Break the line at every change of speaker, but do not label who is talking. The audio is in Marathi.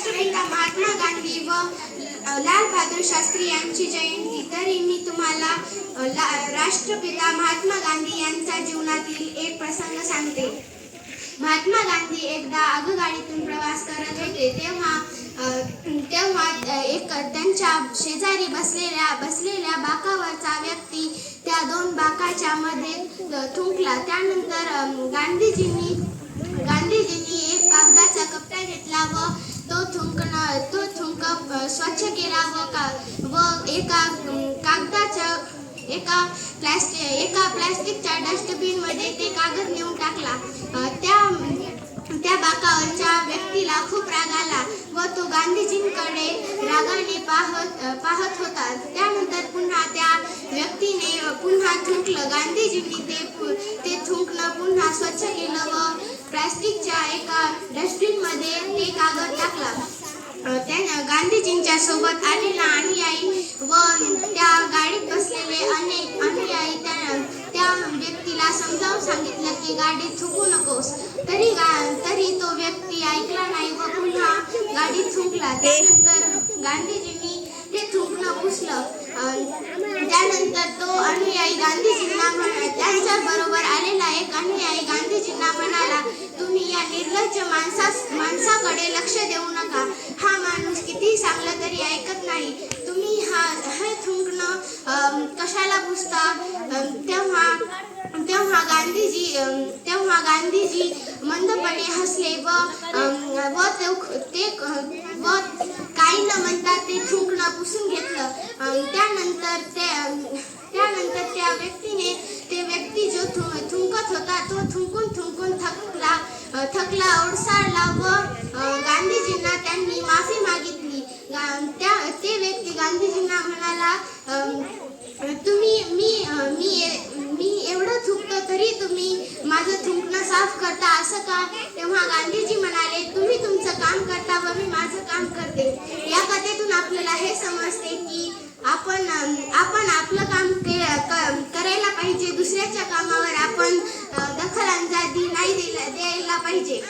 राष्ट्रपिता महात्मा गांधी व लाल बहादूर शास्त्री यांची जयंती। तरी मी तुम्हाला राष्ट्रपिता महात्मा गांधी यांच्या जीवनातील एक प्रसंग सांगते। महात्मा गांधी एकदा आगगाडीतून प्रवास करत होते, तेव्हा एक त्यांच्या शेजारी बसलेल्या बाकावरचा व्यक्ती त्या दोन बाकाच्या मध्ये थुंकला। त्यानंतर गांधीजींनी एक कागदाचा कपडा घेतला व तो थुंक स्वच्छ केला व एका प्लास्टिकच्या डस्टबिन मध्ये ते कागद नेऊन टाकला। त्या बाकावरच्या व्यक्तीला खूप राग आला व तो गांधीजींकडे रागाने पाहत होता। त्यानंतर पुन्हा त्या व्यक्तीने पुन्हा थुंकलं। गांधीजींनी ते थुंकणं पुन्हा स्वच्छ केलं व प्लास्टिकच्या एका डस्टबिन मध्ये ते कागद टाकला। गांधीजींच्या सोबत आलेला अनुयायी व त्या गाडीत बसलेले अनेक अनुयायी त्या व्यक्तीला समजावून सांगितलं की गाडीत थुंकू नकोस, तरी तो व्यक्ती ऐकला नाही व पुन्हा गाडीत थुंकला। त्यानंतर गांधीजींनी ते थुंकणं पुसलं। त्यानंतर तो अनुयायी त्यांच्या बरोबर आलेला एक अनुयायी गांधीजींना म्हणाला, तुम्ही या निर्लज्ज माणसाकडे लक्ष देऊ नका, हा माणूस किती सांगलं तरी ऐकत नाही, तुम्ही हे थुंकणं कशाला पुसता? तेव्हा गांधीजी मंदपणे हसले व काही न म्हणता ते थुंकणं पुसून घेतलं। त्यानंतर ते व्यक्ती जो थुंकत होता तो थुंकून थकला ओडसाळला व गांधीजींना त्यांनी माफी मागितली। ते व्यक्ती गांधीजींना म्हणाला, मी एवढं थुंकतो तरी तुम्ही माझं थुंकणं साफ करता असं का? तेव्हा गांधीजी म्हणाले, तुम्ही तुमचं काम करता व मी माझं काम करते। या कथेतून आपल्याला हे समजते की आपण आपलं काम करायला पाहिजे, दुसऱ्याच्या कामावर आपण दखल अंदाजी नाही द्यायला पाहिजे।